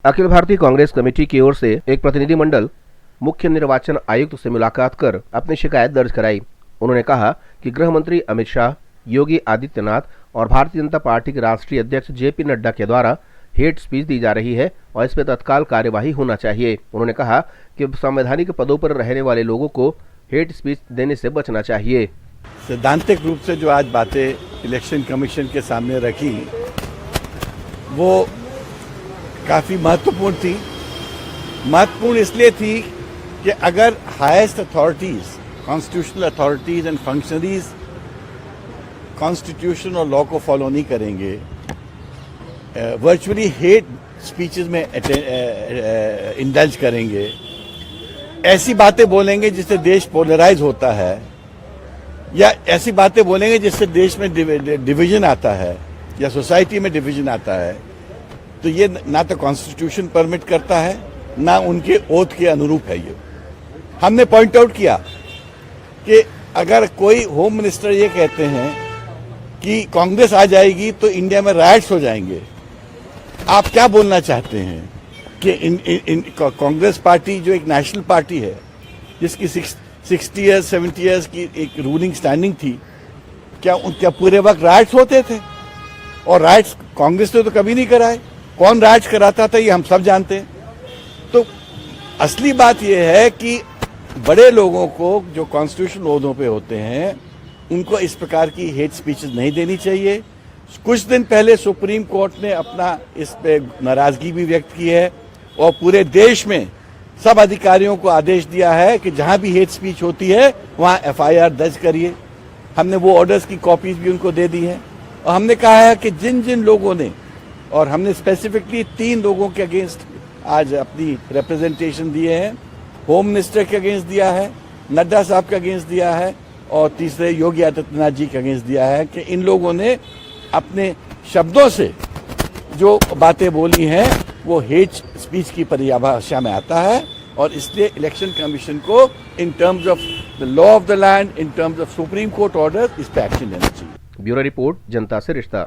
Akhil Bharatiya Congress committee की ओर से एक प्रतिनिधिमंडल मुख्य निर्वाचन आयुक्त से मुलाकात कर अपनी शिकायत दर्ज कराई। उन्होंने कहा कि गृह मंत्री अमित शाह, योगी आदित्यनाथ और भारतीय जनता पार्टी के राष्ट्रीय अध्यक्ष जेपी नड्डा के द्वारा हेट स्पीच दी जा रही है और इस पर तत्काल कार्यवाही होना चाहिए। उन्होंने कहा कि संवैधानिक पदों पर रहने वाले लोगों को हेट स्पीच देने से बचना चाहिए। सैद्धांतिक रूप से जो आज बातें इलेक्शन कमीशन के सामने रखी वो काफ़ी महत्वपूर्ण थी। महत्वपूर्ण इसलिए थी कि अगर highest authorities, constitutional authorities and functionaries constitution और लॉ को फॉलो नहीं करेंगे, वर्चुअली हेट स्पीचेस में इंडल्ज करेंगे, ऐसी बातें बोलेंगे जिससे देश पोलराइज होता है, या ऐसी बातें बोलेंगे जिससे देश में डिवीजन आता है या सोसाइटी में डिवीजन आता है, तो ये ना तो कॉन्स्टिट्यूशन परमिट करता है ना उनके ओथ के अनुरूप है। ये हमने पॉइंट आउट किया कि अगर कोई होम मिनिस्टर ये कहते हैं कि कांग्रेस आ जाएगी तो इंडिया में राइट्स हो जाएंगे, आप क्या बोलना चाहते हैं कि कांग्रेस पार्टी जो एक नेशनल पार्टी है जिसकी 60 इयर्स 70 इयर्स की एक रूलिंग स्टैंडिंग थी, क्या पूरे वक्त राइट्स होते थे? और राइट्स कांग्रेस ने तो कभी नहीं कराए। कौन राइट्स कराता था ये हम सब जानते हैं। तो असली बात यह है कि बड़े लोगों को जो कॉन्स्टिट्यूशनल ओहदों पे होते हैं उनको इस प्रकार की हेट स्पीचेस नहीं देनी चाहिए। कुछ दिन पहले सुप्रीम कोर्ट ने अपना इस पे नाराजगी भी व्यक्त की है और पूरे देश में सब अधिकारियों को आदेश दिया है कि जहां भी हेट स्पीच होती है वहां एफआईआर दर्ज करिए। हमने वो ऑर्डर्स की कॉपीज भी उनको दे दी हैं और हमने कहा है कि जिन जिन लोगों ने, और हमने स्पेसिफिकली 3 लोगों के अगेंस्ट आज अपनी रिप्रेजेंटेशन दिए हैं। होम मिनिस्टर के अगेंस्ट दिया है, नड्डा साहब के अगेंस्ट दिया है और तीसरे योगी आदित्यनाथ जी के अगेंस्ट दिया है कि इन लोगों ने अपने शब्दों से जो बातें बोली हैं वो हेट स्पीच की परिभाषा में आता है और इसलिए इलेक्शन कमीशन को in terms of the law of the land, in terms of supreme court order इस पर एक्शन लेना चाहिए। ब्यूरो रिपोर्ट, जनता से रिश्ता।